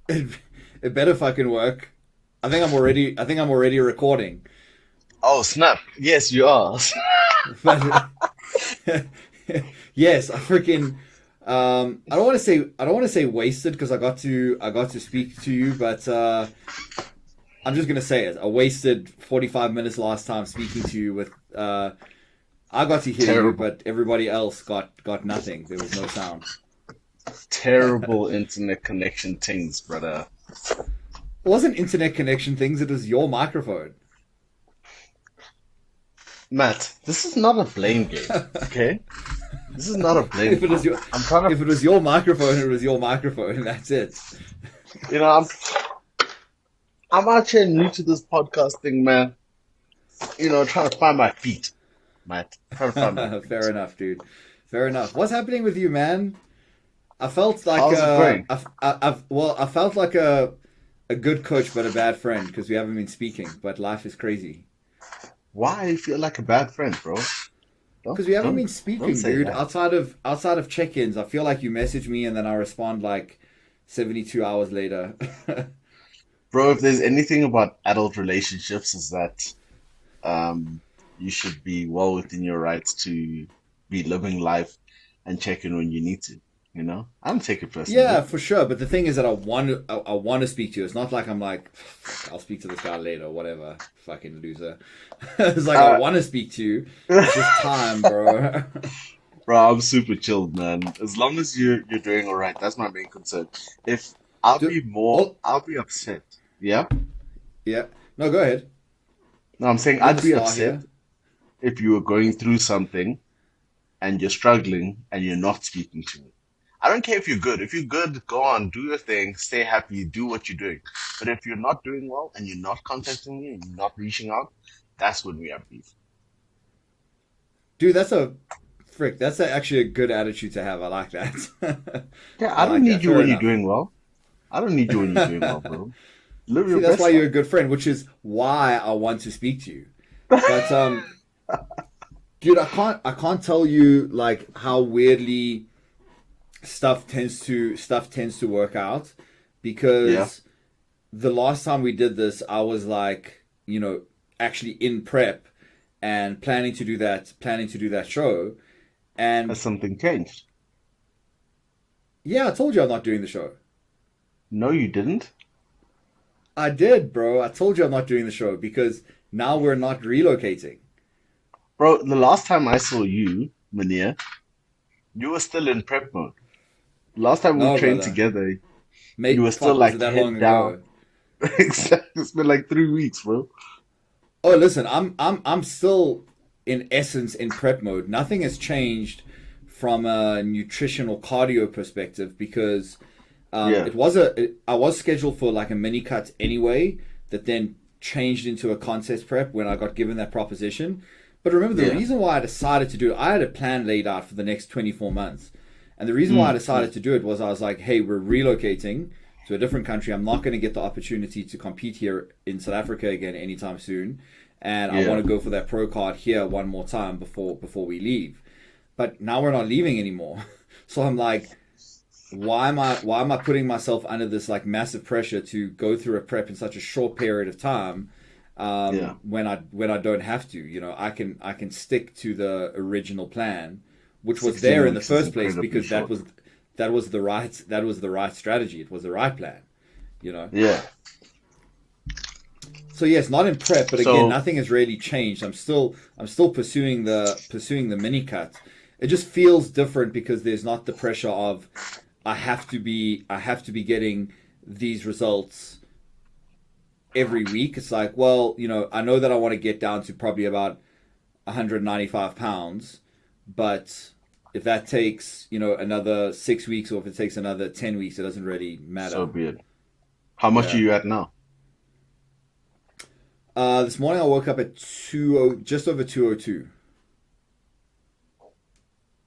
It, it better fucking work. I think I'm already recording. Oh, snap. Yes, you are. But yes, I freaking I don't want to say wasted because I got to speak to you, but I'm just gonna say it. I wasted 45 minutes last time speaking to you with I got to hear you, Terrible, but everybody else got nothing. There was no sound. terrible internet connection things, brother. It wasn't internet connection things, it was your microphone. Matt, this is not a blame game, okay? This is not a blame if it game. was your I'm trying to, if it was your microphone, it was your microphone, and that's it. you know, I'm actually new to this podcast thing, man. Trying to find my feet, Matt. Trying to find my Fair feet. enough, dude. Fair enough. What's happening with you, man? I felt like How's it going? I felt like a good coach but a bad friend because we haven't been speaking. But life is crazy Why I feel like a bad friend, bro? Don't, because we haven't don't, been don't speaking, say dude. that. Outside of check-ins, I feel like you message me and then I respond like 72 hours later. Bro, if there's anything about adult relationships is that um, you should be well within your rights to be living life and check in when you need to. I don't take it Yeah, personally. for sure. But the thing is that I want to speak to you. It's not like I'm like, I'll speak to this guy later or whatever. Fucking loser. It's like I Uh, want to speak to you. It's just time, bro. bro, I'm super chilled, man. As long as you're doing all right, that's my main concern. If I'll Do, be more, oh, I'll be upset. Yeah. yeah. No, go ahead. No, I'm saying You're I'd the be star upset here. if you were going through something and you're struggling and you're not speaking to me. I don't care if you're good. If you're good, go on, do your thing, stay happy, do what you're doing. But if you're not doing well and you're not contacting me and you're not reaching out, that's when we have beef. Dude, actually a good attitude to have. I like that. Yeah, I I don't like need that. you Fair when you're enough. doing well. I don't need you when you're doing well, bro. Live See, your that's why best you're a life. good friend, which is why I want to speak to you. But dude, I can't tell you like how weirdly stuff tends to work out Yeah, because the last time we did this, I was like, actually in prep and planning to do that show. has And something changed? yeah, I told you I'm not doing the show. No, you didn't. I did, bro. I told you I'm not doing the show because now we're not relocating. Bro, the last time I saw you, Mania, you were still in prep mode. Last time we No, trained brother. together, you Mate, were still fuck, was it like that long head down. ago? Exactly. It's been like 3 weeks, bro. Oh, listen, I'm still in essence in prep mode. Nothing has changed from a nutritional cardio perspective because Yeah, I was scheduled for like a mini cut anyway that then changed into a contest prep when I got given that proposition. But remember the yeah. reason why I decided to do it, I had a plan laid out for the next 24 months. And the reason why I Mm. decided to do it was I was like, hey, we're relocating to a different country. I'm not going to get the opportunity to compete here in South Africa again anytime soon. And I Yeah. want to go for that pro card here one more time before we leave. But now we're not leaving anymore. So I'm like, why am I putting myself under this like massive pressure to go through a prep in such a short period of time Yeah. when I don't have to? I can stick to the original plan, which was 16 there in the weeks is first place incredibly because short. that was the right strategy. It was the right plan, you know. Yeah. So yes, not in prep, but again, So, nothing has really changed. I'm still pursuing the mini cut. It just feels different because there's not the pressure of I have to be getting these results every week. It's like, well, I know that I want to get down to probably about 195 pounds, but if that takes, another 6 weeks or if it takes another 10 weeks, it doesn't really so matter. be it. How much are Yeah. you at now? This morning I woke up at just over 202.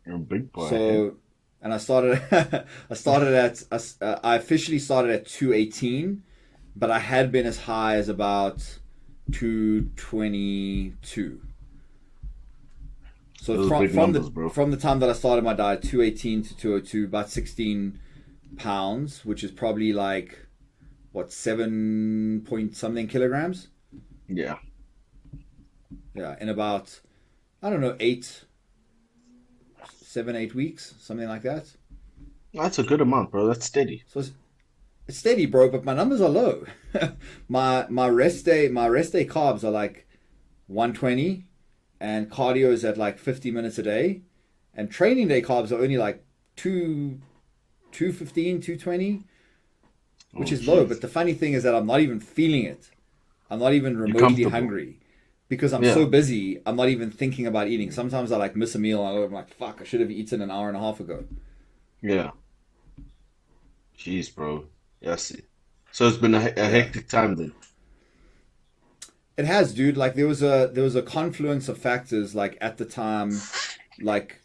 You're a big boy ahead. So, and I officially started at 218, but I had been as high as about 222. So Those are from big from numbers, the bro. from the time that I started my diet, 218 to 202, about 16 pounds, which is probably like what, 7 point something kilograms. Yeah. Yeah, in about, I don't know, 8 7 8 weeks, something like that. That's a good amount, bro. That's steady. So it's steady, bro, but my numbers are low. My rest day carbs are like 120, and cardio is at like 50 minutes a day, and training day carbs are only like 215, 220, which Oh, is low. jeez. But the funny thing is that I'm not even feeling it. I'm not even You're remotely comfortable. hungry because I'm so Yeah. busy. I'm not even thinking about eating. Sometimes I like miss a meal. I'm like, fuck, I should have eaten an hour and a half ago. Yeah. Jeez, bro. Yes. So it's been a Yeah, hectic time then. it has, dude. Like there was a confluence of factors. Like at the time, like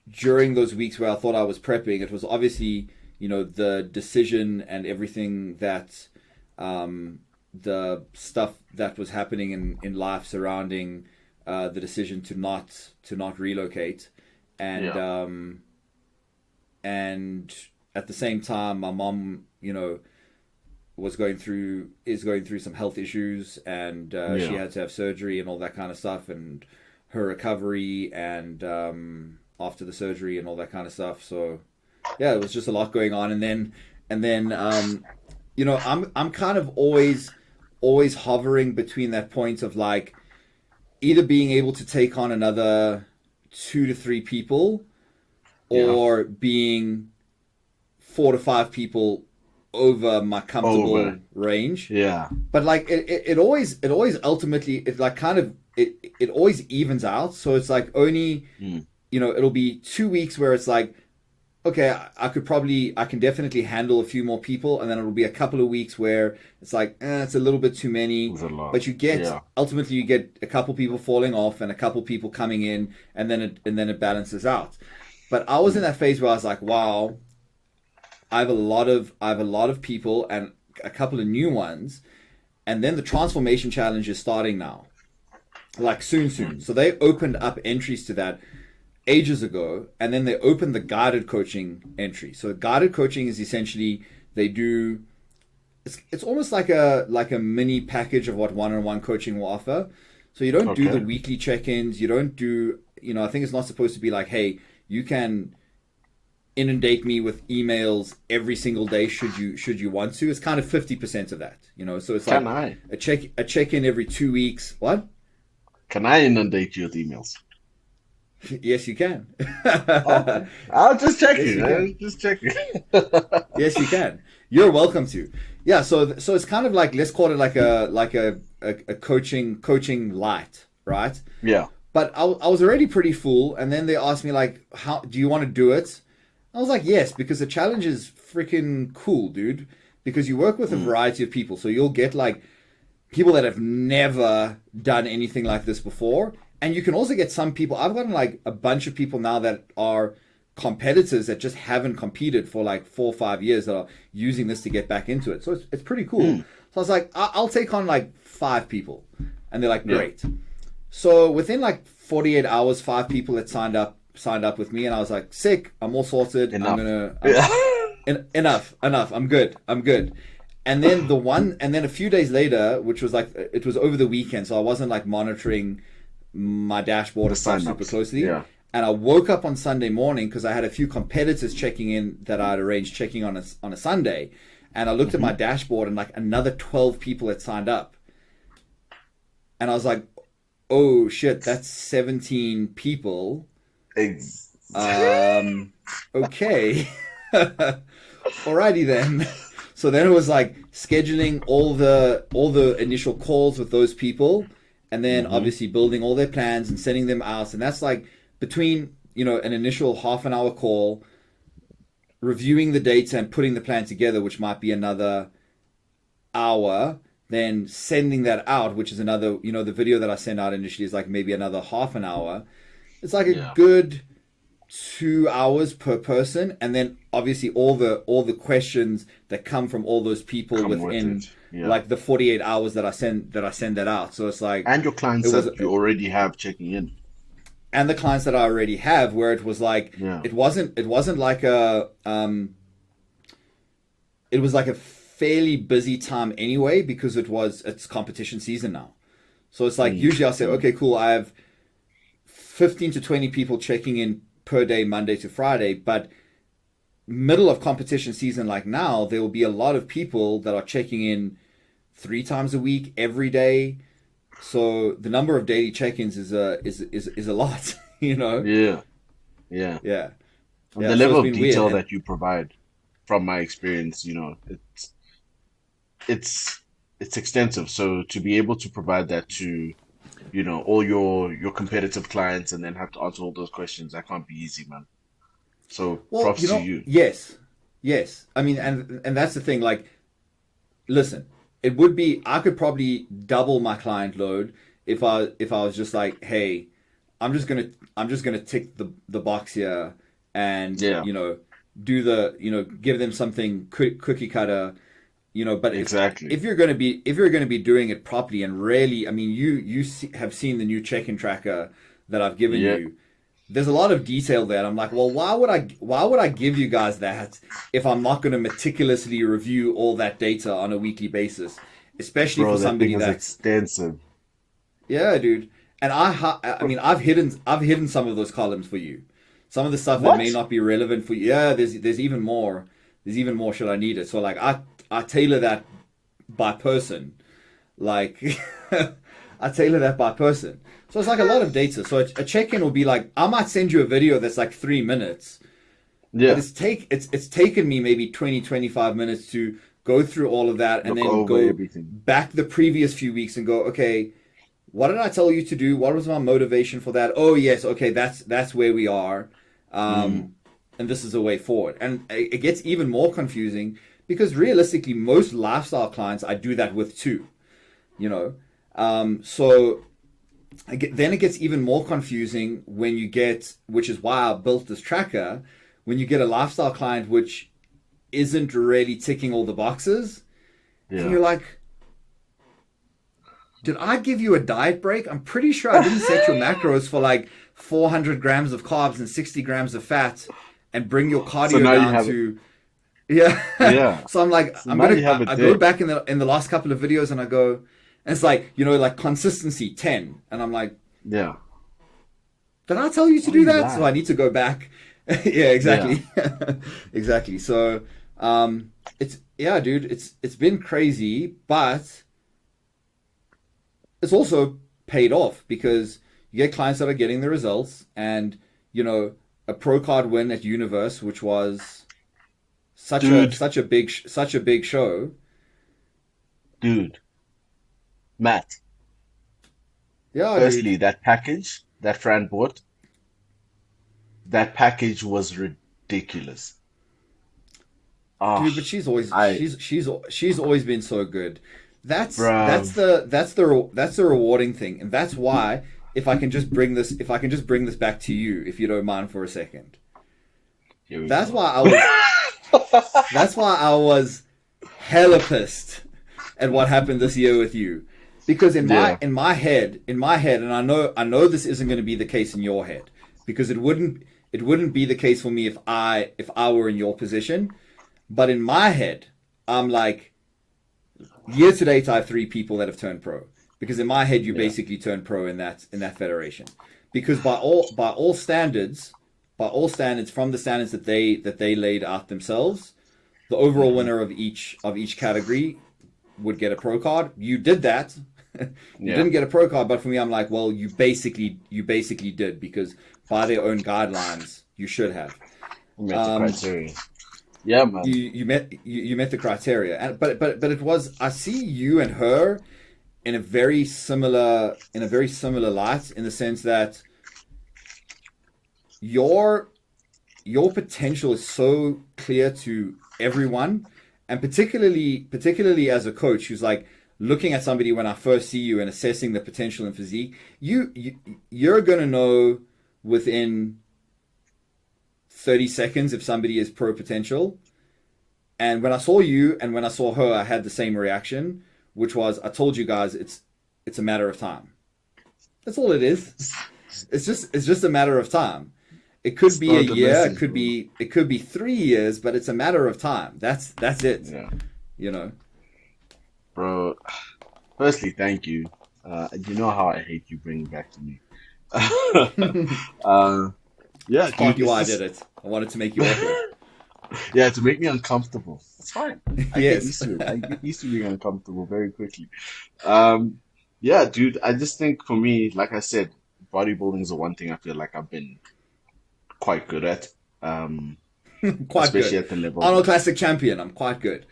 during those weeks where I thought I was prepping, it was obviously, the decision and everything that, the stuff that was happening in life surrounding, the decision to not relocate, and Yeah. and at the same time, my mom, is going through some health issues, and she Yeah. had to have surgery and all that kind of stuff, and her recovery, and after the surgery and all that kind of stuff. So yeah, it was just a lot going on, and then I'm kind of always hovering between that point of like either being able to take on another 2 to 3 people, Yeah. or being 4 to 5 people over my comfortable Over. range. Yeah. But like it always ultimately, it like kind of it always evens out. So it's like only, Mm. it'll be 2 weeks where it's like, okay, I can definitely handle a few more people, and then it'll be a couple of weeks where it's like, it's a little bit too It many. was a lot. But Yeah. ultimately you get a couple people falling off and a couple people coming in, and then it balances out. But I was in Mm. that phase where I was like, wow, I have a lot of people and a couple of new ones, and then the transformation challenge is starting now, like soon. Mm. So they opened up entries to that ages ago, and then they opened the guided coaching entry. So guided coaching is essentially, they do, it's almost like a mini package of what one-on-one coaching will offer. So you don't do the Okay. weekly check-ins, you don't do, I think it's not supposed to be like, hey, you can inundate me with emails every single day should you want to. It's kind of 50% of that, so it's Can like I? a check-in every 2 weeks. What? Can I inundate you with emails? Yes, you can. Okay. I'll just check Yes, it, you can. man. Just check it. Yes, you can. You're welcome to. Yeah, so it's kind of like, let's call it like a coaching light, right? Yeah. But I was already pretty full, and then they asked me like, how do you want to do it? I was like, yes, because the challenge is freaking cool, dude. Because you work with a Mm. variety of people, so you'll get like people that have never done anything like this before, and you can also get some people. I've gotten like a bunch of people now that are competitors that just haven't competed for like 4 or 5 years, that are using this to get back into it. So it's pretty cool. Mm. So I was like, I'll take on like 5 people, and they're like, Yeah. great. So within like 48 hours, 5 people had signed up with me, and I was like, sick. I'm all sorted. I'm Enough. gonna. Yeah. Enough. I'm good. And then a few days later, which was like, it was over the weekend, so I wasn't like monitoring my dashboard The and stuff super sign-ups. closely. Yeah. And I woke up on Sunday morning because I had a few competitors checking in that I had arranged checking on a Sunday, and I looked at my Hmm. dashboard, and like another 12 people had signed up, and I was like, oh shit, that's 17 people. Ex- Um, okay. Alrighty then. So then it was like scheduling all the initial calls with those people, and then hmm obviously building all their plans and sending them out. And that's like between, an initial half an hour call, reviewing the data and putting the plan together, which might be another hour, then sending that out, which is another, the video that I send out initially is like maybe another half an hour. It's like a Yeah. good 2 hours per person, and then obviously all the questions that come from all those people Come with within it. Yeah. like the 48 hours that I send that out. So it's like And your it clients was, that you already have checking in. and the clients that I already have, where it was like Yeah. it wasn't like it was like a fairly busy time anyway because it's competition season now. So it's like usually I'll say, okay, cool, I have 15 to 20 people checking in per day, Monday to Friday, but middle of competition season like now, there will be a lot of people that are checking in 3 times a week, every day. So the number of daily check-ins is a lot, you know? Yeah, yeah. Yeah. And Yeah. the So level it's of been weird. detail And that you provide, from my experience, it's it's extensive. So to be able to provide that to, all your competitive clients and then have to answer all those questions, that can't be easy, man. So well, props to you. yes. Yes. I mean, and that's the thing, like, listen, it would be I could probably double my client load if I was just like, hey, I'm just gonna tick the box here and Yeah, do give them something cookie cutter, but exactly. if you're gonna be doing it properly and really, I mean, have seen the new check-in tracker that I've given Yeah, you. There's a lot of detail there. And I'm like, well, why would I give you guys that if I'm not going to meticulously review all that data on a weekly basis, especially for bro, that thing somebody is that's extensive. yeah, dude. And I mean, I've hidden some of those columns for you. Some of the stuff that may What? not be relevant for you. Yeah, there's even more. There's even more should I need it. So like I tailor that by person. Like I tailor that by person. So it's like a lot of data. So a check-in will be like I might send you a video that's like 3 minutes, but Yeah, it's taken me maybe 20-25 minutes to go through all of that and look then over go everything. back the previous few weeks and go, okay, what did I tell you to do? What was my motivation for that? Oh yes, okay, that's where we are, Mm, um, and this is a way forward. And it gets even more confusing because realistically, most lifestyle clients I do that with too. You know, so then it gets even more confusing when you get, which is why I built this tracker, when you get a lifestyle client which isn't really ticking all the boxes, and yeah. you're like, did I give you a diet break? I'm pretty sure I didn't set your macros for like 400 grams of carbs and 60 grams of fat and bring your So cardio now you down have it. to yeah. Yeah. So I'm like, So now you have it I go there. back in the last couple of videos and I go, and it's like, like consistency 10. And I'm like, Yeah. did I tell you to Why do you that? So I lie? need to go back. Yeah, Yeah. exactly. Exactly. So, it's, yeah, dude, it's been crazy, but it's also paid off because you get clients that are getting the results and, a pro card win at Universe, which was such a, Dude, such a big, such a big show. dude, Matt. Yeah, dude. Firstly, that package that Fran bought, that package was ridiculous. Oh, Dude, but she's always I, she's always been so good. That's bruv. the rewarding thing, and that's why if I can just bring this back to you, if you don't mind for a second. Here we That's go. why I was that's why I was hella pissed at what happened this year with you, because Yeah. in my head, and I know this isn't going to be the case in your head, because it wouldn't be the case for me if I were in your position. But in my head, I'm like, year to date, I have 3 people that have turned pro. Because in my head, you Yeah. basically turn pro in that federation. Because by all standards, from the standards that they laid out themselves, the overall Hmm. winner of each category would get a pro card. You did that. You Yeah. didn't get a pro card, but for me, I'm like, well, you basically did, because by their own guidelines, you should have. We met the Um, criteria. Yeah, you man. you met the criteria, and but it was, I see you and her in a very similar light, in the sense that your your potential is so clear to everyone, and particularly as a coach who's like looking at somebody when I first see you and assessing the potential in physique, you're gonna know within 30 seconds if somebody is pro potential. And when I saw you and when I saw her, I had the same reaction, which was, I told you guys, it's a matter of time. That's all it is. It's just a matter of time. It could be a Start the year, message, bro. it could be 3 years, but it's a matter of time. That's it. Yeah. You know. Bro, firstly, thank you. You know how I hate you bringing back to me. Uh, yeah, It's dude, partly it's why I did just it. I wanted to make you awkward. yeah, to make me uncomfortable. It's fine. I get Yes. used to it. I get used to being uncomfortable very quickly. Um, yeah, dude, I just think for me, like I said, bodybuilding is the one thing I feel like I've been quite good at. Um, Quite especially good. at the level Arnold that, Classic champion. I'm quite good.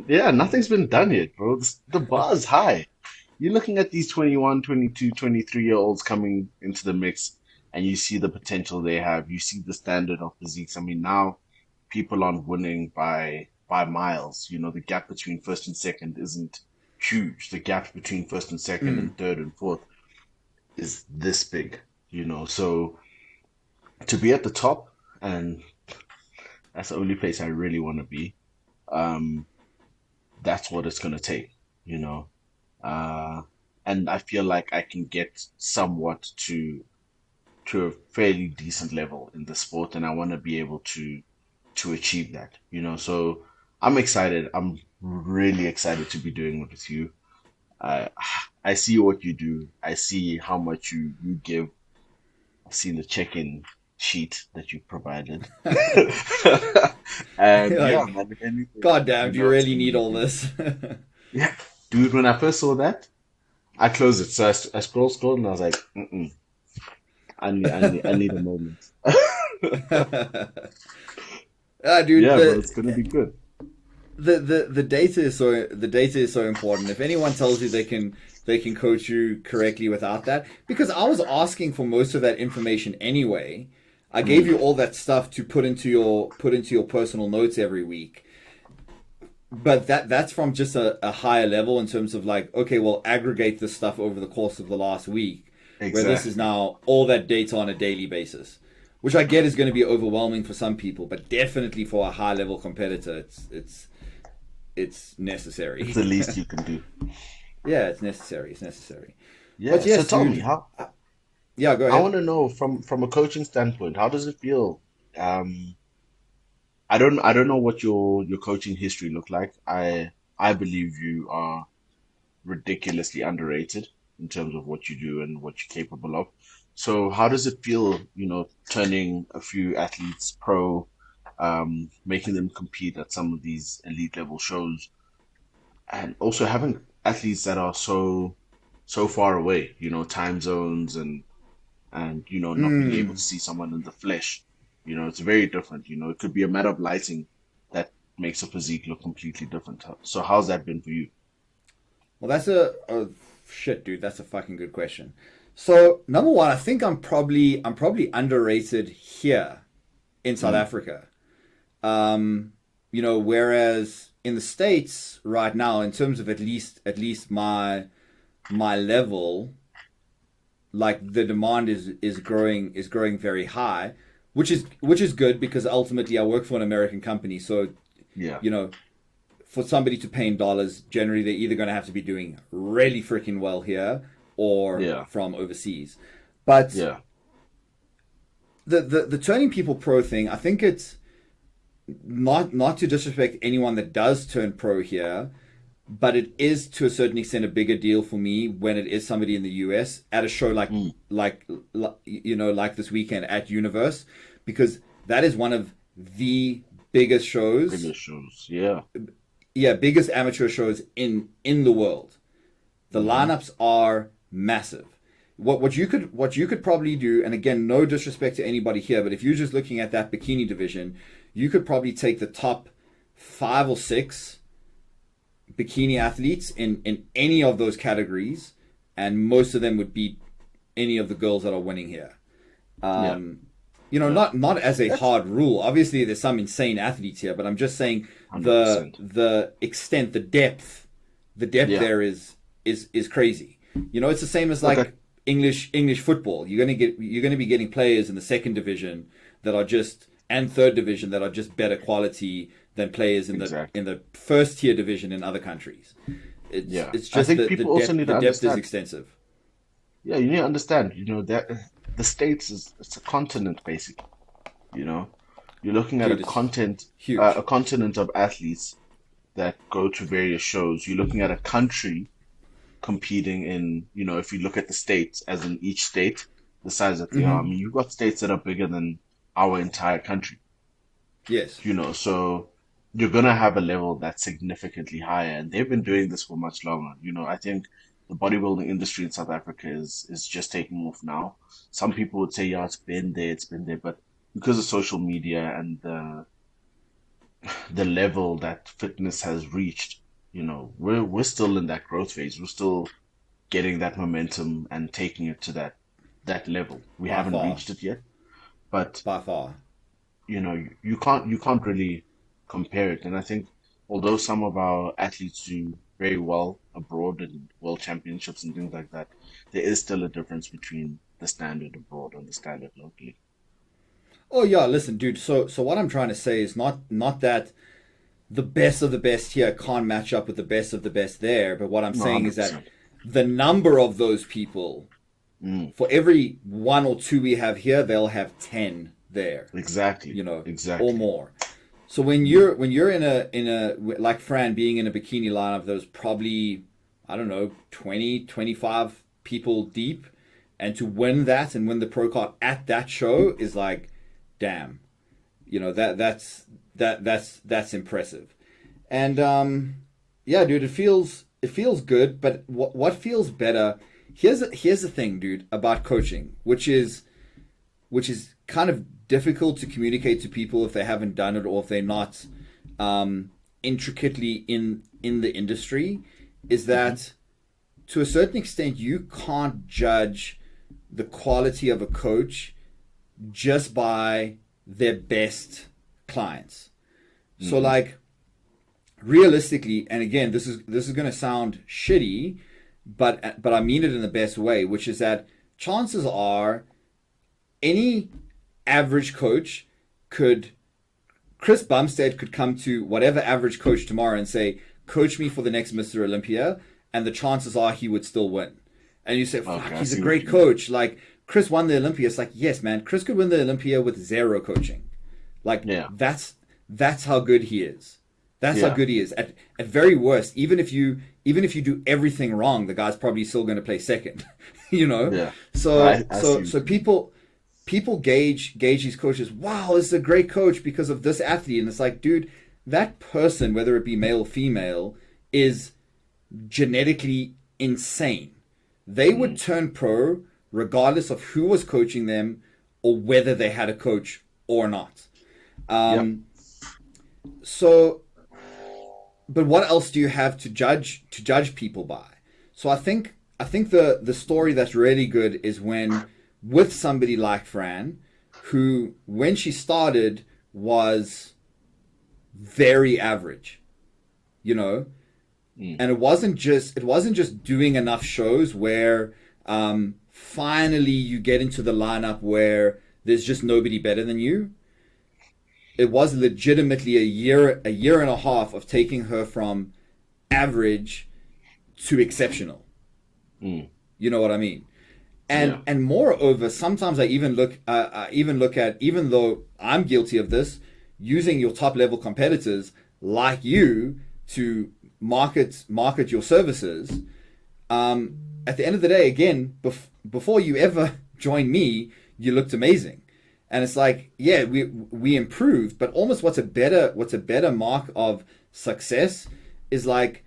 yeah, nothing's been done yet, bro. The bar's high. You're looking at these 21, 22, 23-year olds coming into the mix, and you see the potential they have. You see the standard of physiques. I mean, now people aren't winning by miles. You know, the gap between first and second isn't huge. The gap between first and second Mm. and third and fourth is this big, So to be at the top, and that's the only place I really want to be, um, that's what it's gonna take, you know. Uh, and I feel like I can get somewhat to a fairly decent level in the sport, and I want to be able to achieve that, So I'm excited. I'm really excited to be doing it with you. I I see what you do. I see how much you give. I've seen the check-in sheet that you provided, and yeah, Like, man, if anything, God damn, do you it's really gonna need be all good. this? Yeah, dude. When I first saw that, I closed it. So I scrolled, and I was like, mm-mm, I need a moment. Dude, Yeah, bro, it's gonna be good. the data is so important. If anyone tells you they can coach you correctly without that, because I was asking for most of that information anyway. I gave Mm, you all that stuff to put into your personal notes every week. But that's from just a higher level in terms of like, okay, well, aggregate this stuff over the course of the last week, where this is exactly. now all that data on a daily basis, which I get is going to be overwhelming for some people, but definitely for a high level competitor, it's It's the necessary. least you can do. Yeah, it's necessary. It's necessary. But Yeah. So yes, tell me, dude. Yeah, go I ahead. want to know from a coaching standpoint, how does it feel? I don't know what your coaching history looked like. I believe you are ridiculously underrated in terms of what you do and what you're capable of. So how does it feel, turning a few athletes pro, making them compete at some of these elite level shows, and also having athletes that are so far away, time zones and not being able to Mm. see someone in the flesh. It's very different. It could be a matter of lighting that makes a physique look completely different. So how's that been for you? Well, that's a shit, dude. That's a fucking good question. So number one, I think I'm probably underrated here in South Mm, Africa. Um, whereas in the States right now, in terms of at least my level, like the demand is growing very high, which is good because ultimately I work for an American company, so yeah, you know for somebody to pay in dollars, generally they're either going to have to be doing really freaking well here or yeah, from overseas. But yeah. the turning people pro thing, I think it's not to disrespect anyone that does turn pro here, but it is to a certain extent a bigger deal for me when it is somebody in the US at a show like Mm, like this weekend at Universe, because that is one of the biggest shows, bigger shows. Yeah. yeah, biggest amateur shows in the world. The Hmm. lineups are massive. What you could probably do, and again, no disrespect to anybody here, but if you're just looking at that bikini division, you could probably take the top 5 or 6 bikini athletes in any of those categories, and most of them would beat any of the girls that are winning here. Yeah. Um, Yeah. not as a That's hard rule. Obviously, there's some insane athletes here, but I'm just saying the 100%. the extent, the depth Yeah. there is crazy. It's the same as Look at like English football. You're gonna be getting players in the second division that are just and third division that are just better quality than players in the exactly. in the first tier division in other countries. It's Yeah. it's I just think the people also depth need the to depth is understand. extensive. Yeah, you need to understand, that the States is it's a continent basically, you know. You're looking at Dude, it's a huge. continent of athletes that go to various shows. You're looking at a country competing in, if you look at the states, as in each state, the size that they are. I Mm-hmm. mean, you've got states that are bigger than our entire country, Yes. so you're gonna have a level that's significantly higher, and they've been doing this for much longer. I think the bodybuilding industry in South Africa is just taking off now. Some people would say, yeah, it's been there, but because of social media and the level that fitness has reached, we're still in that growth phase. We're still getting that momentum and taking it to that level. We By haven't far. reached it yet, but By far. you can't really compare it. And I think although some of our athletes do very well abroad in world championships and things like that, there is still a difference between the standard abroad and the standard locally. Oh yeah, listen, dude. So what I'm trying to say is not that the best of the best here can't match up with the best of the best there, but what I'm No, saying is that 100%. the number of those people, Mm, for every one or two we have here, they'll have 10 there, exactly. or Exactly. more. So when you're in a like Fran being in a bikini lineup, there's probably, I don't know, 20, 25 people deep, and to win that and win the pro card at that show is like, damn, that's impressive. And yeah, dude, it feels good. But what feels better? Here's the thing, dude, about coaching, which is kind of difficult to communicate to people if they haven't done it or if they're not intricately in the industry, is Hmm. that to a certain extent you can't judge the quality of a coach just by their best clients. So Hmm. like realistically, and again, this is going to sound shitty, but I mean it in the best way, which is that chances are any average coach could Chris Bumstead could come to whatever average coach tomorrow and say, "Coach me for the next Mr. Olympia," and the chances are he would still win. And you say, "Fuck, Okay, I he's a see what great you mean. coach." Like Chris won the Olympia. It's like, yes, man, Chris could win the Olympia with zero coaching. Like Yeah. that's how good he is. That's how Yeah. good he is. At very worst, even if you do everything wrong, the guy's probably still going to play second. you know. Yeah. So I see so what so you mean. people gauge these coaches. Wow, this is a great coach because of this athlete, and it's like, dude, that person, whether it be male or female, is genetically insane. They would Mm. turn pro regardless of who was coaching them or whether they had a coach or not. Yep. So, but what else do you have to judge people by? So I think the story that's really good is when with somebody like Fran, who when she started was very average, you know, Mm. and it wasn't just doing enough shows where finally you get into the lineup where there's just nobody better than you. It was legitimately a year and a half of taking her from average to exceptional. Mm. You know what I mean? And Yeah. and moreover, sometimes I even look at, even though I'm guilty of this, using your top level competitors like you to market your services. At the end of the day, again, before you ever joined me, you looked amazing, and it's like, yeah, we improved, but almost what's a better mark of success is like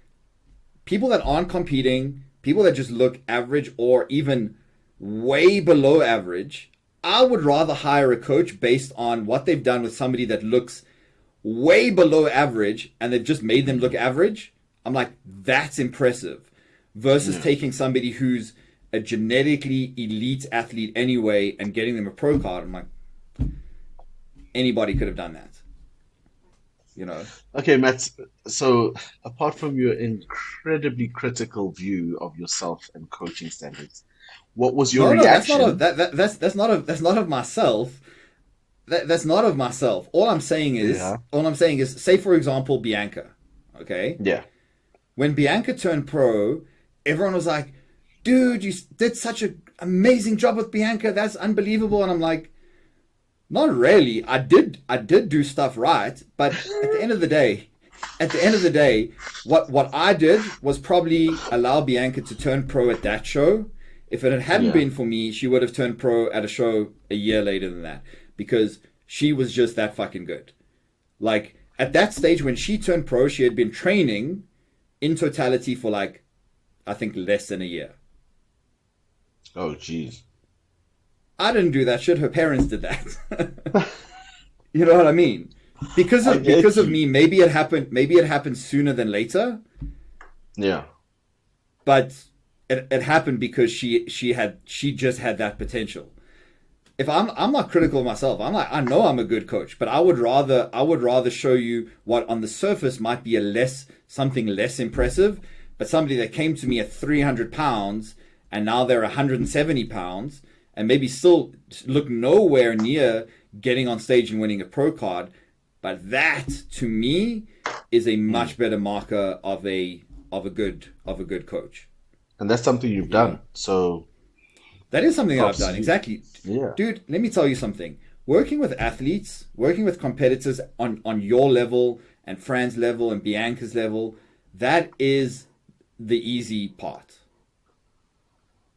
people that aren't competing, people that just look average or even way below average. I would rather hire a coach based on what they've done with somebody that looks way below average and they've just made them look Mm. average. I'm like, that's impressive. Versus Yeah. taking somebody who's a genetically elite athlete anyway and getting them a pro card. I'm like, anybody could have done that, you know? Okay, Matt. So, apart from your incredibly critical view of yourself and coaching standards, what was your No, no, that's not of reaction? that's not of myself. That's not of myself. Yeah. All I'm saying is, say for example, Bianca. Okay, Yeah. when Bianca turned pro, everyone was like, "Dude, you did such an amazing job with Bianca. That's unbelievable." And I'm like, "Not really. I did do stuff right, but at the end of the day." at the end of the day, what I did was probably allow Bianca to turn pro at that show. If it hadn't Yeah. been for me, she would have turned pro at a show a year later than that because she was just that fucking good. Like at that stage when she turned pro, she had been training in totality for like I think less than a year. Oh, jeez. I didn't do that shit. Her parents did that. You know what I mean? I Because get of you. me, maybe it happened. Maybe it happened sooner than later. Yeah. But it happened because she just had that potential. If I'm not critical of myself, I'm like I know I'm a good coach, but I would rather show you what on the surface might be a less something less impressive, but somebody that came to me at 300 pounds and now they're 170 pounds and maybe still look nowhere near getting on stage and winning a pro card, but that to me is a Mm. much better marker of a good coach. And that's something you've You know, done. So that is something that I've props to done. you. Exactly. Yeah. Dude, let me tell you something. Working with athletes, working with competitors on your level and Fran's level and Bianca's level, that is the easy part.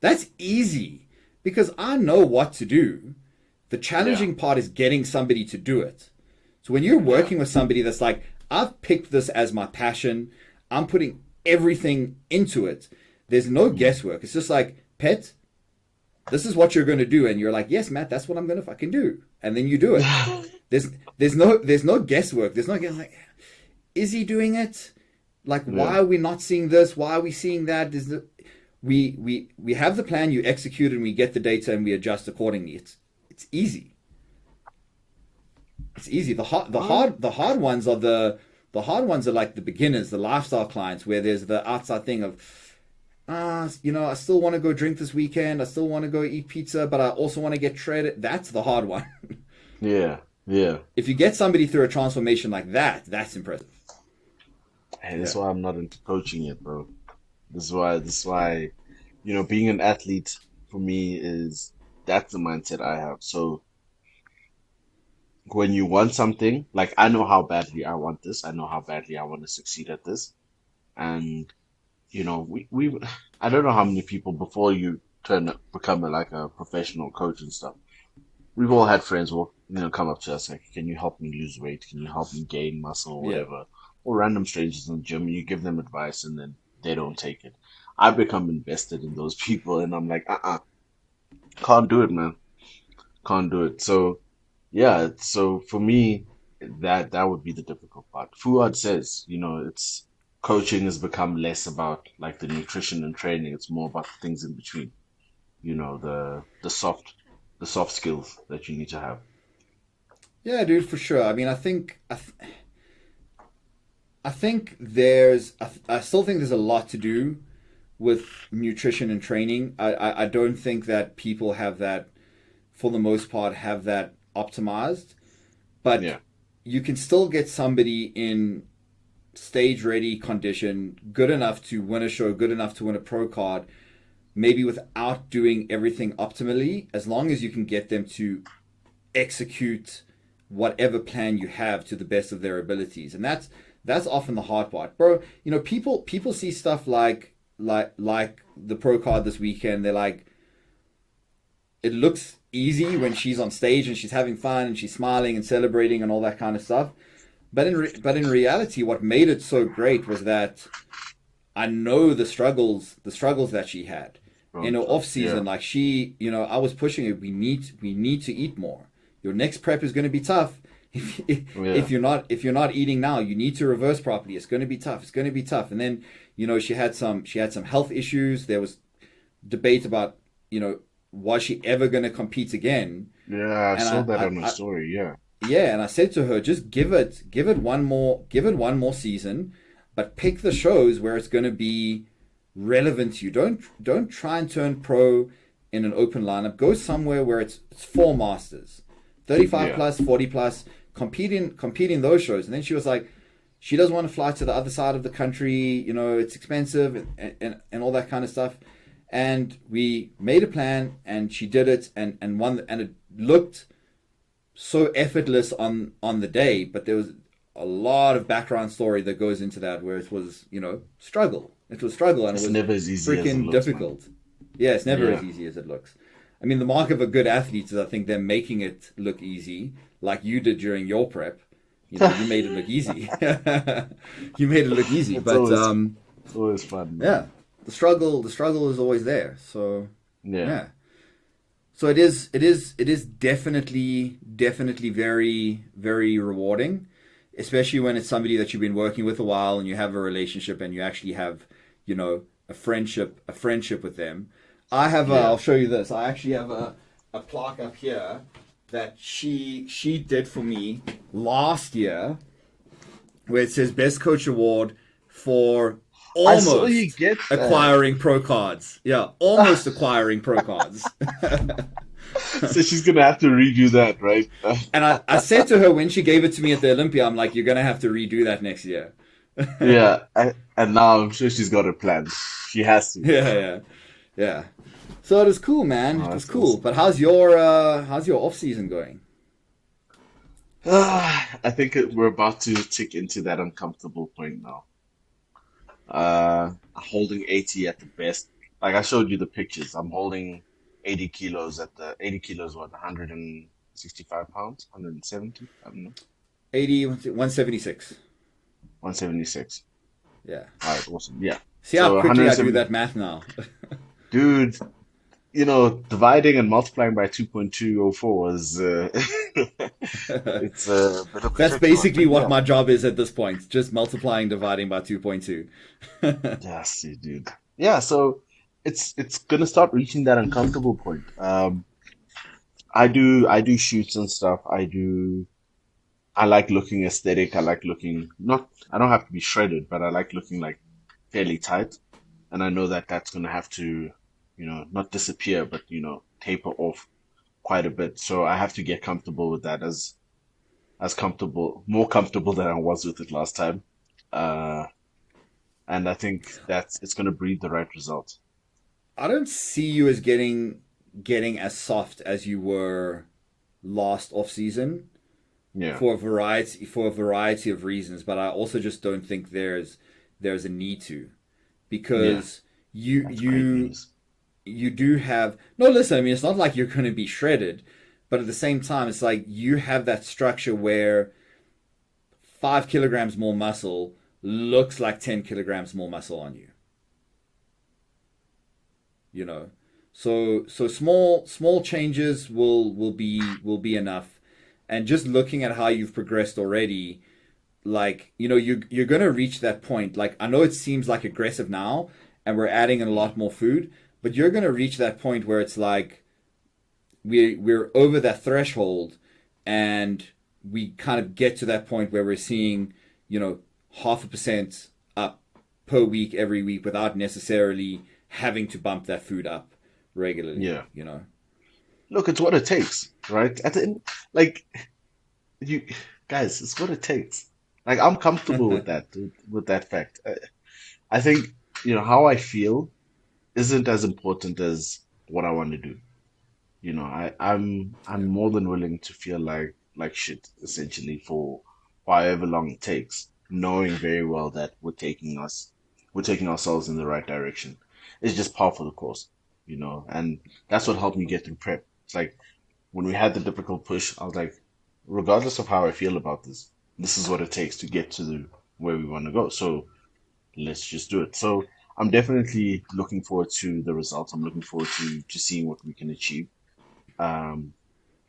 That's easy because I know what to do. The Yeah. challenging part is getting somebody to do it. So when you're Yeah. working with somebody that's like, I've picked this as my passion, I'm putting everything into it, there's no Mm. guesswork. It's just like, Pet, this is what you're going to do, and you're like, yes, Matt, that's what I'm going to fucking do, and then you do it. There's no guesswork. There's no guess like, is he doing it? Like, Yeah. why are we not seeing this? Why are we seeing that? We have the plan, you execute, and we get the data, and we adjust accordingly. It's easy. It's easy. Uh, The hard ones are the hard ones are like the beginners, the lifestyle clients, where there's the outside thing of you know, I still want to go drink this weekend. I still want to go eat pizza, but I also want to get shredded. That's the hard one. yeah. Yeah. If you get somebody through a transformation like that, that's impressive. Hey, this Yeah. is why I'm not into coaching yet, bro. This is why, being an athlete for me is that's the mindset I have. So when you want something, like I know how badly I want this, I know how badly I want to succeed at this. And, we I don't know how many people before you become like a professional coach and stuff. We've all had friends who, come up to us like, can you help me lose weight? Can you help me gain muscle or Yeah. whatever? Or random strangers in the gym, you give them advice and then they don't take it. I become invested in those people and I'm like, can't do it, man. Can't do it. So yeah, so for me, that would be the difficult part. Fuad says, it's coaching has become less about like the nutrition and training. It's more about the things in between, the soft skills that you need to have. Yeah, dude, for sure. I mean, I think I still think there's a lot to do with nutrition and training. I don't think that people have that, for the most part, have that optimized. But Yeah, you can still get somebody in stage ready condition, good enough to win a show, good enough to win a pro card, maybe without doing everything optimally, as long as you can get them to execute whatever plan you have to the best of their abilities. And that's often the hard part. Bro, you know, people see stuff like the pro card this weekend, they're like, it looks easy when she's on stage and she's having fun and she's smiling and celebrating and all that kind of stuff. But in reality, what made it so great was that I know the struggles that she had in from her stuff. off Yeah, season. Like she, you know, I was pushing it. We need to eat more. Your next prep is going to be tough. yeah, If you're not eating now, you need to reverse properly. It's going to be tough. It's going to be tough. And then, you know, she had some health issues. There was debate about, you know, was she ever going to compete again? yeah. I And saw that on her I story. Yeah, yeah, and I said to her, just give it one more season, but pick the shows where it's going to be relevant to you. Don't try and turn pro in an open lineup. Go somewhere where it's four masters, 35 yeah, plus, 40 plus, compete in those shows. And then she was like, she doesn't want to fly to the other side of the country. You know, it's expensive and all that kind of stuff. And we made a plan, and she did it, and it looked so effortless on the day, but there was a lot of background story that goes into that, where it was, struggle. It was struggle, and it It's was never as easy as it freaking looks, man. difficult. Yeah, it's never Yeah. as easy as it looks. I mean, the mark of a good athlete is, I think, them making it look easy, like you did during your prep. You made it look easy. You made it look easy, It's but always it's always fun, man. yeah, the struggle is always there. So Yeah. yeah, so it is definitely very, very rewarding, especially when it's somebody that you've been working with a while and you have a relationship and you actually have, a friendship with them. Yeah. I'll show you this. I actually have a plaque up here that she did for me last year, where it says Best Coach Award for I saw you almost get that. acquiring pro cards. Yeah, almost acquiring pro cards. So she's gonna have to redo that, right? And I said to her when she gave it to me at the Olympia, I'm like, you're going to have to redo that next year. Yeah. And now I'm sure she's got a plan. She has to. Yeah, yeah, yeah. So it was cool, man. Oh, It was that's cool. awesome. But how's your off season going? I think we're about to tick into that uncomfortable point now. Holding 80 at the best. Like I showed you the pictures. I'm holding 80 kilos at the 80 kilos, what, 165 pounds? 170? I don't know. 80, 176. 176. Yeah. All right, awesome. Yeah. See how So quickly I do 170. that math now. Dude, dividing and multiplying by 2.204 was it's a bit of a That's tricky one, basically but what yeah. my job is at this point. Just multiplying, dividing by 2.2. Yes, dude. Yeah, so it's gonna start reaching that uncomfortable point. I do shoots and stuff. I like looking aesthetic. I like looking not I don't have to be shredded, but I like looking like fairly tight. And I know that that's gonna have to, not disappear, but taper off quite a bit. So I have to get comfortable with that as comfortable, more comfortable than I was with it last time. Uh, and I think that it's gonna breed the right result. I don't see you as getting as soft as you were last off season, Yeah, for a variety of reasons, but I also just don't think there's a need to, yeah, because you that's great you news. you do have no, listen, I mean, it's not like you're going to be shredded, but at the same time it's like you have that structure where 5 kilograms more muscle looks like 10 kilograms more muscle on you, you know. So small changes will be enough. And just looking at how you've progressed already, like, you're going to reach that point. Like, I know it seems like aggressive now and we're adding in a lot more food, but you're going to reach that point where it's like we're over that threshold, and we kind of get to that point where we're seeing, 0.5% up per week every week without necessarily having to bump that food up regularly, Yeah. you know. Look, it's what it takes, right? At the end, like you guys, it's what it takes. Like I'm comfortable with that, with that fact. I think, how I feel isn't as important as what I want to do. I'm Yeah. more than willing to feel like shit essentially for however long it takes, knowing very well that we're taking ourselves in the right direction. It's just par for the course, and that's what helped me get through prep. It's like when we had the difficult push, I was like, regardless of how I feel about this is what it takes to get to where we want to go. So let's just do it. So I'm definitely looking forward to the results. I'm looking forward to seeing what we can achieve. Um,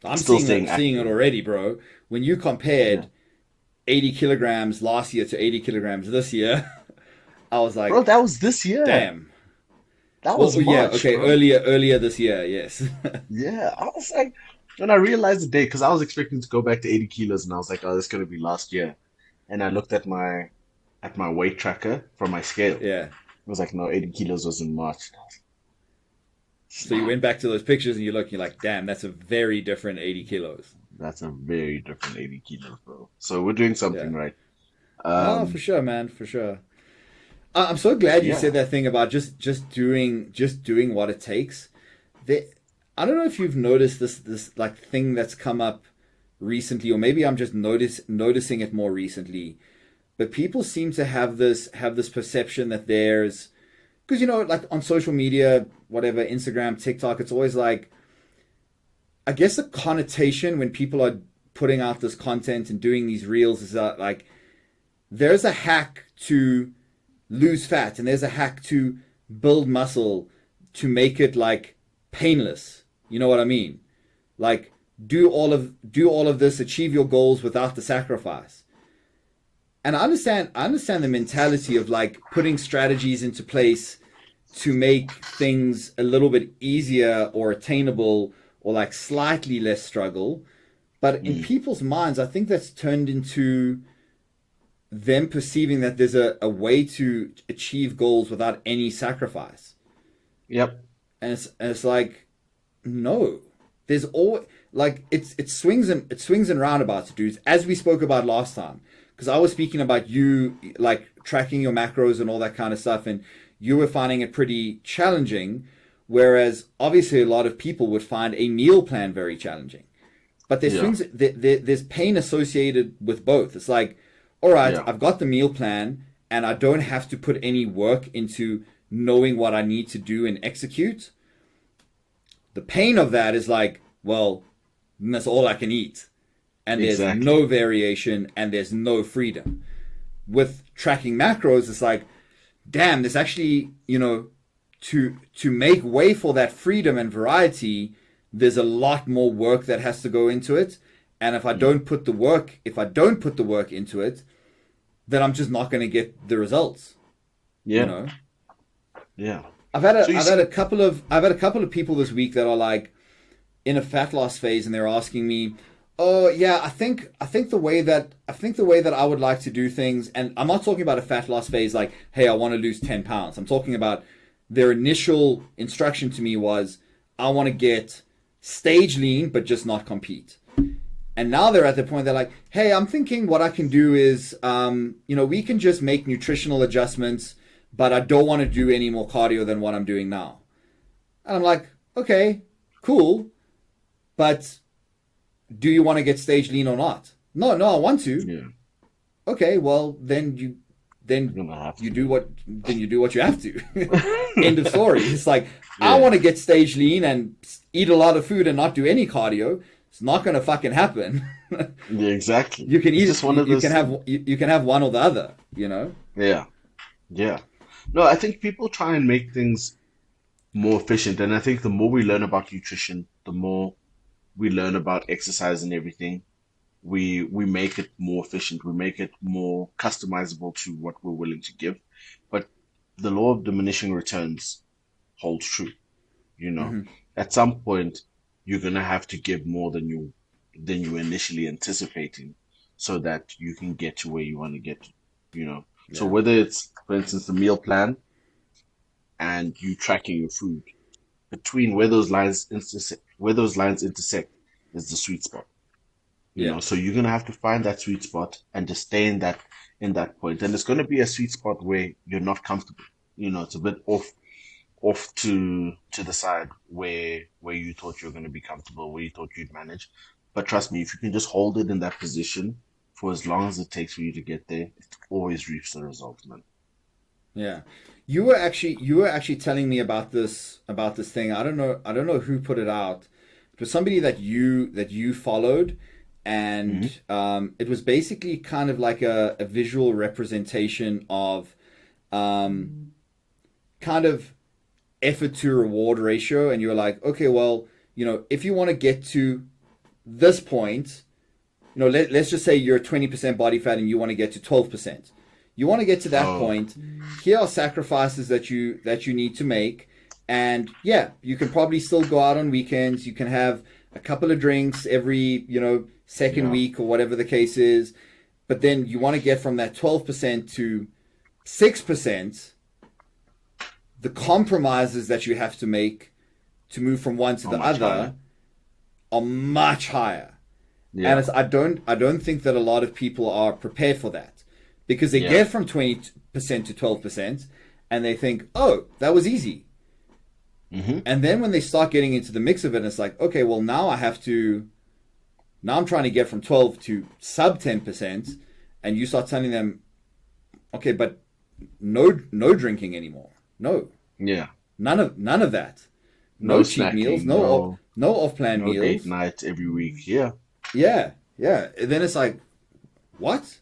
I'm Still seeing it staying seeing it active. already, bro. When you Yeah. compared 80 kilograms last year to 80 kilograms this year, I was Bro, like, that was this year. damn. That Well, was yeah, March, okay, bro. earlier this year, yes. Yeah. I was like, when I realized the date, because I was expecting to go back to 80 kilos and I was like, oh, that's gonna be last year. And I looked at my weight tracker from my scale. It Yeah. was like, no, 80 kilos was in March. So you Snap. went back to those pictures and you're like, damn, that's a very different 80 kilos. That's a very different 80 kilos, bro. So we're doing something Yeah. right. Oh, for Um, sure, man, for sure. I'm so so glad you said yeah. that thing about just doing what it takes. There, I don't know if you've noticed this like thing that's come up. recently, or maybe I'm just noticing it more recently. But people seem to have this perception that there's, because like on social media, whatever, Instagram, TikTok, it's always like, I guess the connotation when people are putting out this content and doing these reels is that like there's a hack to lose fat and there's a hack to build muscle to make it like painless. You know what I mean? Like do all of this, achieve your goals without the sacrifice. And I understand the mentality of like putting strategies into place to make things a little bit easier or attainable or like slightly less struggle. But in Mm. people's minds, I think that's turned into them perceiving that there's a way to achieve goals without any sacrifice. Yep. And it's like, no. There's all like it swings and roundabouts, dudes, as we spoke about last time. Because I was speaking about you like tracking your macros and all that kind of stuff, and you were finding it pretty challenging, whereas obviously a lot of people would find a meal plan very challenging. But there's Yeah. swings, there's pain associated with both. It's like, all right, Yeah. I've got the meal plan, and I don't have to put any work into knowing what I need to do and execute. The pain of that is like, well, that's all I can eat. And there's Exactly. no variation and there's no freedom. With tracking macros, it's like, damn, there's actually, to make way for that freedom and variety, there's a lot more work that has to go into it. And if I don't put the work into it, then I'm just not going to get the results, you Yeah. know. Yeah. I've had So a you I've had a see, couple of I've had a couple of people this week that are like in a fat loss phase, and they're asking me, "Oh yeah, I think the way that I would like to do things." And I'm not talking about a fat loss phase like, "Hey, I want to lose 10 pounds." I'm talking about their initial instruction to me was, "I want to get stage lean, but just not compete." And now they're at the point they're like, "Hey, I'm thinking what I can do is, we can just make nutritional adjustments, but I don't want to do any more cardio than what I'm doing now." And I'm like, "Okay, cool, but do you want to get stage lean or not?" No, no, I want to. yeah, Okay, well then you you're then gonna have you to. do what you have to. End of story. It's like I Yeah. want to get stage lean and eat a lot of food and not do any cardio. It's not gonna fucking happen. Yeah, exactly. You can It's eat. just one You, of you can those. have. You can have one or the other. You know. Yeah. Yeah. No, I think people try and make things more efficient, and I think the more we learn about nutrition, the more we learn about exercise and everything, we make it more efficient. We make it more customizable to what we're willing to give. But the law of diminishing returns holds true. You know, Hmm. at some point you're gonna have to give more than you initially anticipating so that you can get to where you want to get to, you know. So Yeah. whether it's, for instance, the meal plan and you tracking your food, between where those lines intersect is the sweet spot. You Yeah. know, so you're gonna have to find that sweet spot and just stay in that point. And it's gonna be a sweet spot where you're not comfortable. You know, it's a bit off to the side where you thought you were gonna be comfortable, where you thought you'd manage. But trust me, if you can just hold it in that position for as long as it takes for you to get there, it always reaps the results, man. Yeah. You were actually telling me about this thing. I don't know who put it out. It was somebody that you followed, Hmm. and it was basically kind of like a visual representation of um, kind of effort to reward ratio, and you're like, okay, well, if you want to get to this point, let's just say you're 20% body fat and you want to get to 12%. You want to get to that Oh, point. Here are sacrifices that you need to make. And yeah, you can probably still go out on weekends. You can have a couple of drinks every, second yeah. week or whatever the case is. But then you want to get from that 12% to 6%. The compromises that you have to make to move from one to How the much higher? other are much higher. And Yeah, I don't think that a lot of people are prepared for that, because they yeah. get from 20% to 12% and they think, "Oh, that was easy." Hmm. And then when they start getting into the mix of it, it's like, "Okay, well now I have to Now I'm trying to get from 12 to sub 10%, and you start telling them, okay, but no drinking anymore. No, Yeah. none of that. No No cheat meals, snacking, no no off plan no date meals. nights every week. Yeah. Yeah, yeah. And then it's like, what?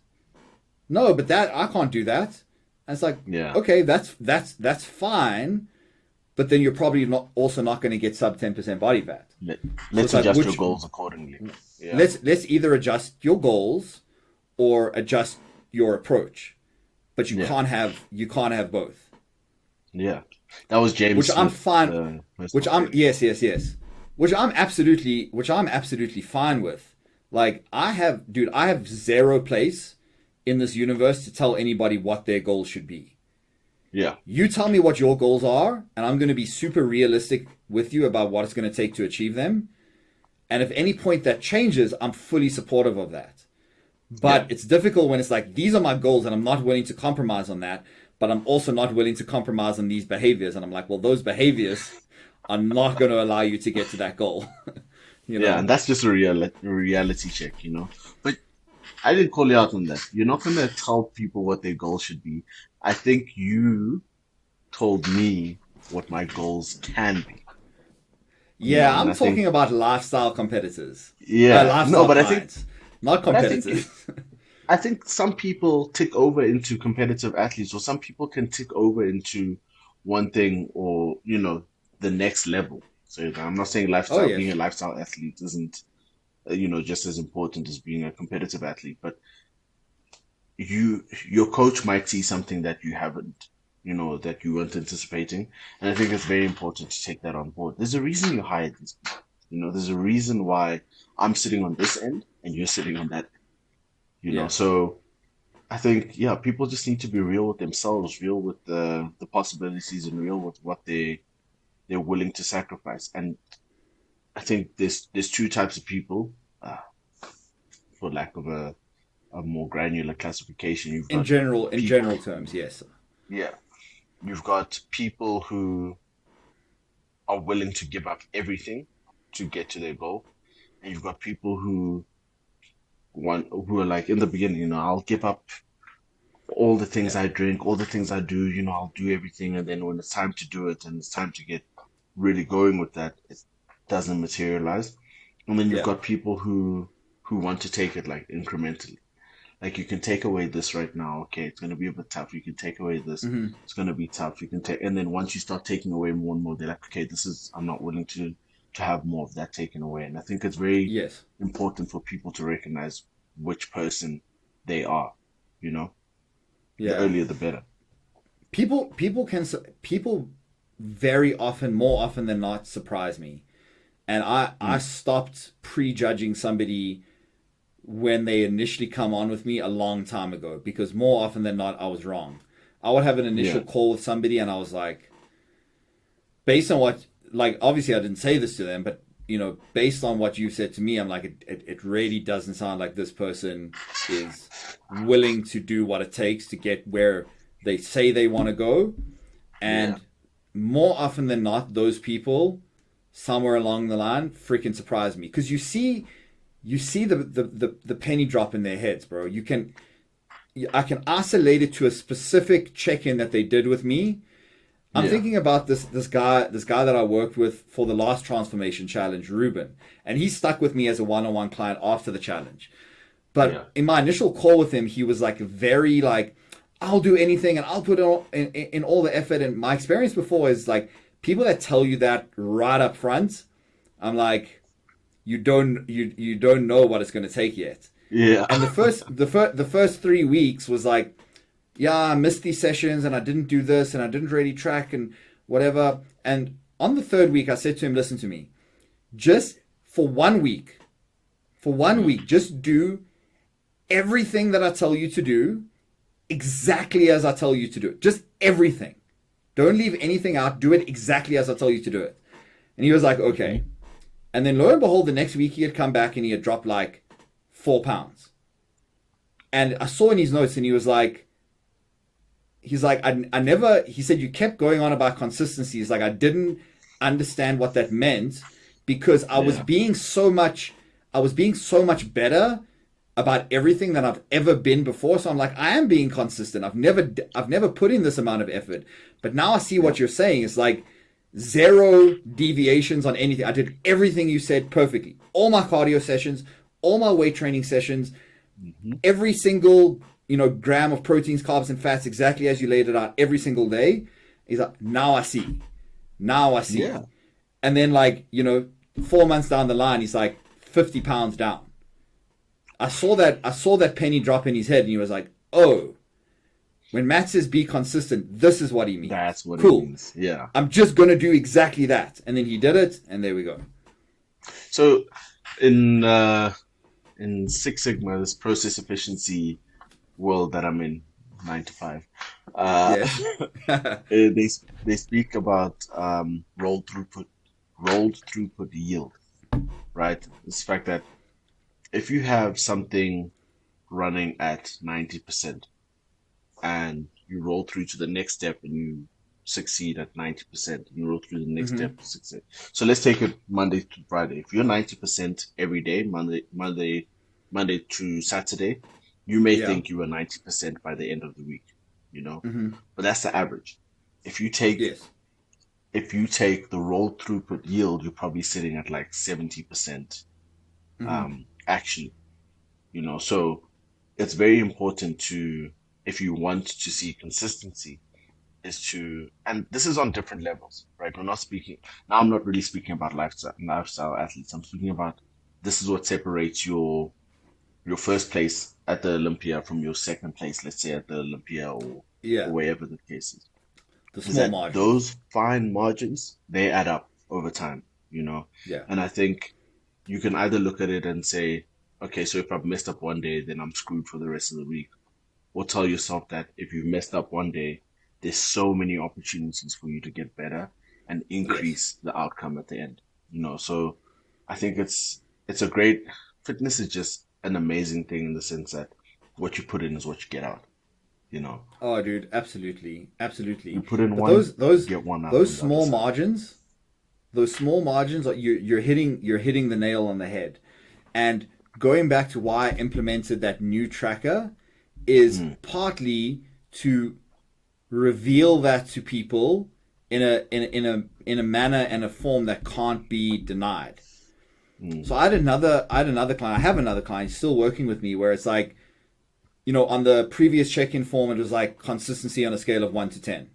No, but that I can't do that. And it's like, Yeah. okay, that's fine, but then you're probably not going to get sub 10% body fat. Let, So let's it's like adjust your which goals accordingly. Yeah. let's either adjust your goals or adjust your approach, but Yeah. you can't have both. Yeah. That was James Which I'm Smith, fine. the Which personal I'm trainer. yes. Which I'm absolutely fine with. Like I have zero place in this universe to tell anybody what their goals should be. Yeah. You tell me what your goals are, and I'm going to be super realistic with you about what it's going to take to achieve them. And if any point that changes, I'm fully supportive of that. Yeah. But it's difficult when it's like, these are my goals, and I'm not willing to compromise on that. But I'm also not willing to compromise on these behaviors. And I'm like, well, those behaviors are not going to allow you to get to that goal. you Yeah. know? And that's just a reality check, you know. But I didn't call you out on that. You're not going to tell people what their goals should be. I think you told me what my goals can be, you know, Yeah, and I'm I think, talking about lifestyle competitors, yeah, no, lifestyle clients, not but I think competitors. I think some people tick over into competitive athletes, or some people can tick over into one thing or, you know, the next level. So I'm not saying oh, being yes. a lifestyle athlete isn't, you know, just as important as being a competitive athlete, but your coach might see something that you haven't, you know, that you weren't anticipating. And I think it's very important to take that on board. There's a reason you hired these people. You know, there's a reason why I'm sitting on this end and you're sitting on that, you know. Yeah. So I think, yeah, people just need to be real with themselves, real with the possibilities, and real with what they're willing to sacrifice. And I think there's two types of people, uh, for lack of a more granular classification. You've got In general people, terms, yes. yeah, you've got people who are willing to give up everything to get to their goal, and you've got people who are like in the beginning, you know, I'll give up all the things Yeah. I drink, all the things I do, you know, I'll do everything. And then when it's time to do it and it's time to get really going with that, it doesn't materialize. And then you've Yeah. got people who want to take it like incrementally. Like you can take away this right now. Okay, it's going to be a bit tough. You can take away this. hmm It's going to be tough. You can take, and then once you start taking away more and more, they're like, okay, I'm not willing to have more of that taken away. And I think it's very Yes. important for people to recognize which person they are, you know, the Yeah. earlier the better. People very often, more often than not, surprise me. And I Mm, stopped prejudging somebody when they initially come on with me a long time ago, because more often than not I was wrong. I would have an initial yeah, call with somebody and I was like, based on what, like, obviously I didn't say this to them, but based on what you said to me, I'm like, it really doesn't sound like this person is willing to do what it takes to get where they say they want to go. yeah, And more often than not, those people somewhere along the line freaking surprise me, because you see the penny drop in their heads, bro. I can isolate it to a specific check-in that they did with me. I'm yeah, thinking about this guy that I worked with for the last transformation challenge, Ruben, and he stuck with me as a one-on-one client after the challenge. But yeah, in my initial call with him, he was like very like, I'll do anything and I'll put in all the effort. And my experience before is like, people that tell you that right up front, I'm like, you don't know what it's going to take yet. yeah, And the first 3 weeks was like, yeah, I missed these sessions and I didn't do this and I didn't really track and whatever. And on the third week, I said to him, listen to me, just for one mm, week, just do everything that I tell you to do exactly as I tell you to do it. Just everything. Don't leave anything out. Do it exactly as I tell you to do it. And he was like, hmm, okay. And then lo and behold, the next week he had come back and he had dropped like 4 pounds. And I saw in his notes and he's like, I never, he said, you kept going on about consistency. He's like, I didn't understand what that meant because yeah, I was being so much better about everything than I've ever been before. So I'm like, I am being consistent. I've never put in this amount of effort. But now I see Yeah. what you're saying. It's like zero deviations on anything. I did everything you said perfectly. All my cardio sessions, all my weight training sessions, Hmm. every single, gram of proteins, carbs, and fats exactly as you laid it out every single day. He's like, now I see. Now I see. Yeah. And then, like, 4 months down the line, he's like 50 pounds down. I saw that penny drop in his head, and he was like, "Oh, when Matt says be consistent, this is what he means. That's what it Cool. means. Yeah. I'm just gonna do exactly that." And then he did it, and there we go. So in Six Sigma, this process efficiency world that I'm in, 9 to 5, uh, Yes. they speak about rolled throughput yield, right? It's the fact that if you have something running at 90% and you roll through to the next step and you succeed at 90%, you roll through the next Hmm. step to succeed. So let's take it Monday to Friday. If you're 90% every day, Monday to Saturday, you may Yeah. think you are 90% by the end of the week, you know, Hmm. but that's the average. If you take Yes. if you take the roll throughput yield, you're probably sitting at like 70% Hmm. actually, so it's very important to, if you want to see consistency, is to, and this is on different levels, right? We're not speaking, now I'm not really speaking about lifestyle athletes. I'm speaking about, this is what separates your first place at the Olympia from your second place, let's say at the Olympia, or Yeah. wherever the case The is small that margins. those fine margins, they add up over time. Yeah. And I think you can either look at it and say, okay, so if I've messed up one day, then I'm screwed for the rest of the week. Or tell yourself that if you've messed up one day, there's so many opportunities for you to get better and Yes. increase the outcome at the end. So I think it's a great, fitness is just an amazing thing in the sense that what you put in is what you get out. Oh, dude, absolutely, You absolutely. put in But one, those you those get one out those on the other small side. margins, those small margins, you're hitting the nail on the head. And going back to why I implemented that new tracker is Mm, partly to reveal that to people in a manner and a form that can't be denied. mm, So I had another client. I have another client still working with me where it's like, on the previous check-in form it was like consistency on a scale of 1 to 10,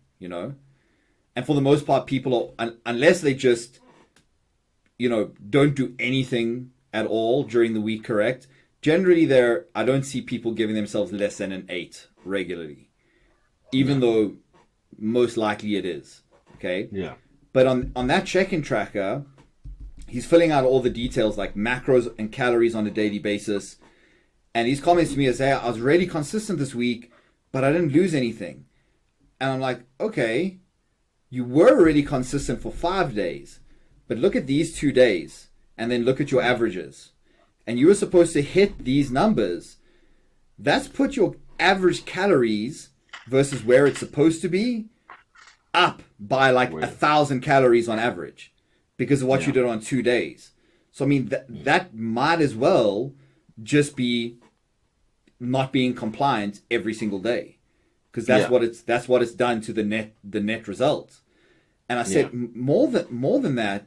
and for the most part people are, unless they just don't do anything at all during the week, correct, generally there I don't see people giving themselves less than an 8 regularly, even yeah, though most likely it is. Okay. yeah, But on that check-in tracker, he's filling out all the details like macros and calories on a daily basis. And his comments to me is, "Hey, I was really consistent this week, but I didn't lose anything." And I'm like, "Okay, you were really consistent for 5 days, but look at these 2 days, and then look at your mm, averages. And you were supposed to hit these numbers. That's put your average calories versus where it's supposed to be up by like a wait, thousand calories on average because of what you yeah, did on 2 days. So I mean mm, that might as well just be not being compliant every single day because yeah, that's what it's done to the net results. And I yeah, said more than that,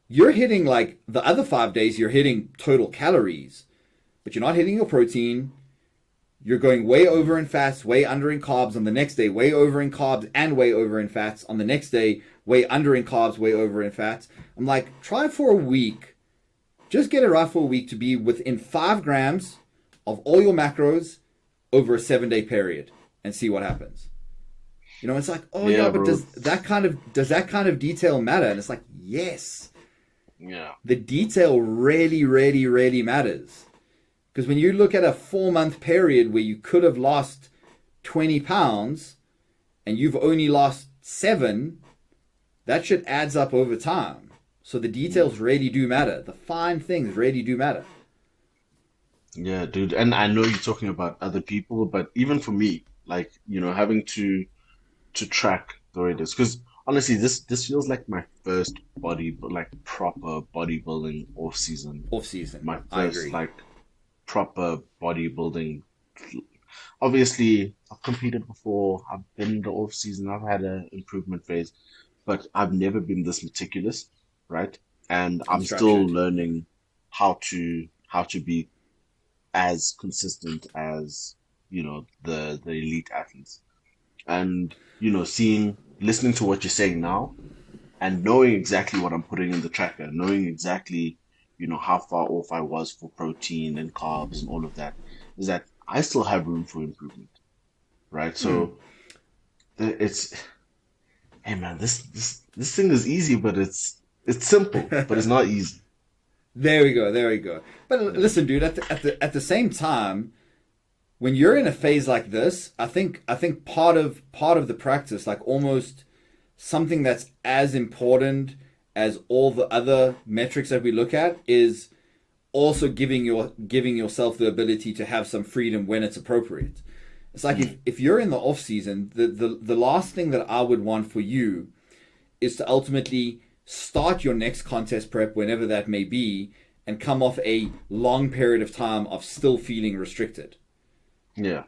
you're hitting like the other 5 days, you're hitting total calories, but you're not hitting your protein. You're going way over in fats, way under in carbs on the next day, way over in carbs and way over in fats on the next day, way under in carbs, way over in fats. I'm like, try for a week. Just get it right for a week to be within 5 grams of all your macros over a 7 day period and see what happens. It's like, oh yeah, yeah, but bro, does that kind of detail matter? And it's like, yes, yeah, the detail really, really, really matters. Because when you look at a 4 month period where you could have lost 20 pounds and you've only lost 7, that shit adds up over time. So the mm, details really do matter. The fine things really do matter. yeah, dude. And I know you're talking about other people, but even for me, like, having to track the way it is, because honestly, this feels like my first like proper bodybuilding off season. Off season. My I first agree. like proper bodybuilding. Obviously, I've competed before. I've been in the off season. I've had an improvement phase, but I've never been this meticulous, right? And And I'm still structured. learning how to be as consistent as, the elite athletes. And, listening to what you're saying now and knowing exactly what I'm putting in the tracker, knowing exactly, how far off I was for protein and carbs and all of that, is that I still have room for improvement, right? So it's, hey man, this thing is easy, but it's simple, but it's not easy. There we go. There we go. But Yeah. listen, dude. At the same time, when you're in a phase like this, I think part of the practice, like almost something that's as important as all the other metrics that we look at, is also giving yourself the ability to have some freedom when it's appropriate. It's like Mm, if you're in the off season, the last thing that I would want for you is to ultimately start your next contest prep whenever that may be and come off a long period of time of still feeling restricted. yeah.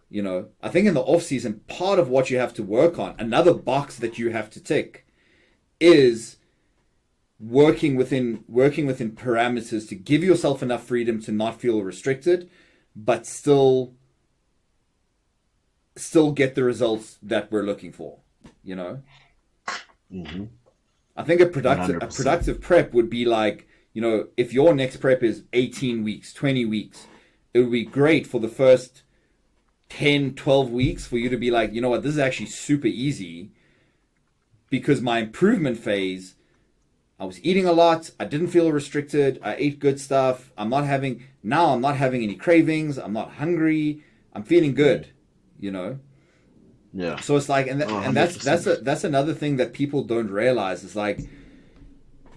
I think in the off season, part of what you have to work on, another box that you have to tick, is working within parameters to give yourself enough freedom to not feel restricted, but still get the results that we're looking for. You know, Hmm. I think a productive a 100%. productive prep would be like, if your next prep is 18 weeks, 20 weeks, it would be great for the first 10, 12 weeks for you to be like, you know what, this is actually super easy because my improvement phase, I was eating a lot. I didn't feel restricted. I ate good stuff. I'm not having any cravings. I'm not hungry. I'm feeling Mm, good, you know? yeah. So it's like, and Oh, and that's 100%. that's another thing that people don't realize. Is like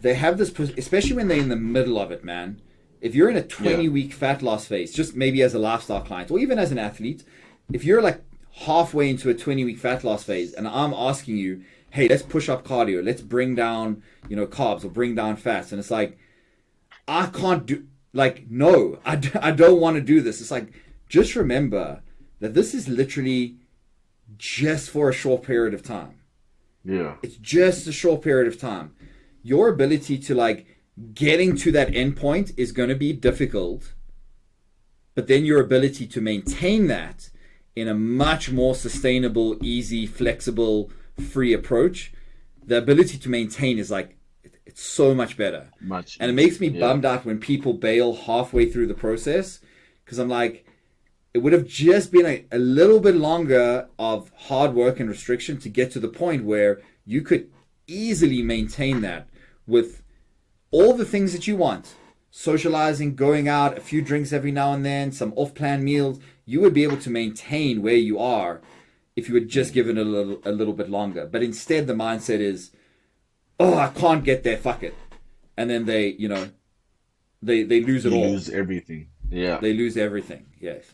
they have this, especially when they're in the middle of it, man. If you're in a Yeah. 20-week fat loss phase, just maybe as a lifestyle client or even as an athlete, if you're like halfway into a 20-week fat loss phase and I'm asking you, hey, let's push up cardio, let's bring down, carbs or bring down fats, and it's like, I can't do, like, no, I don't want to do this. It's like, just remember that this is literally just for a short period of time. Yeah. It's just a short period of time. Your ability to like getting to that endpoint is going to be difficult, but then your ability to maintain that in a much more sustainable, easy, flexible, free approach, the ability to maintain is like it's so much better. Much And it easier. makes me Yeah. bummed out when people bail halfway through the process because I'm like, it would have just been a little bit longer of hard work and restriction to get to the point where you could easily maintain that with all the things that you want, socializing, going out, a few drinks every now and then, some off-plan meals. You would be able to maintain where you are if you would just Mm. give it a little bit longer. But instead, the mindset is, oh, I can't get there, fuck it. And then they lose it You all. lose everything. Yeah. They lose everything. Yes.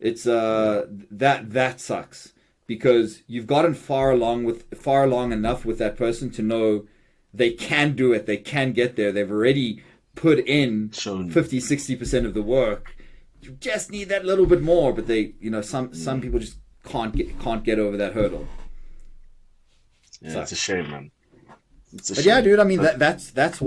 It's Yeah. that sucks because you've gotten far along enough with that person to know they can do it, they can get there. They've already put in Shown you. 50-60% of the work. You just need that little bit more, but some Mm. people just can't get over that hurdle. Yeah, it's a Sucks. shame, man. It's a But yeah, shame. dude, I mean But that's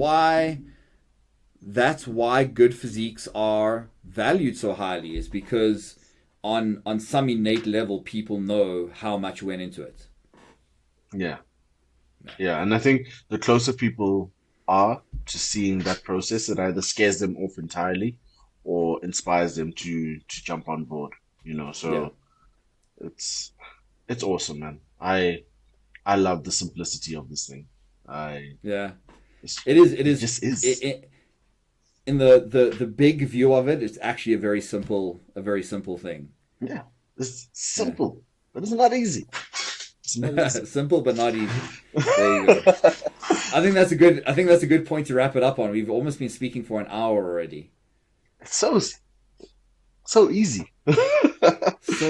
why good physiques are valued so highly, is because on some innate level people know how much went into it. yeah, yeah. And I think the closer people are to seeing that process, it either scares them off entirely or inspires them to jump on board, Yeah. So it's it's awesome, man. I love the simplicity of this thing. I Yeah. it's, It is it just is. in the big view of it, it's actually a very simple thing. Yeah. It's Yeah. simple, but it's not easy. It's not easy. Simple but not easy. There you go. I think that's a good point to wrap it up on. We've almost been speaking for an hour already. It's so easy. So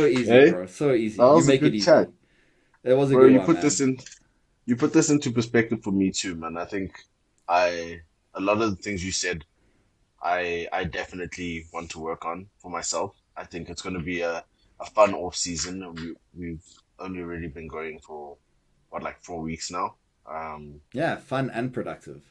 easy, Hey, bro. So easy. that You was a make it good chat. easy. That was a Bro, good you one, put this man. in. You put this into perspective for me too, man. I think I a lot of the things you said, I definitely want to work on for myself. I think it's going to be a fun off season, and we've only really been going for what, like 4 weeks now. Yeah, fun and productive.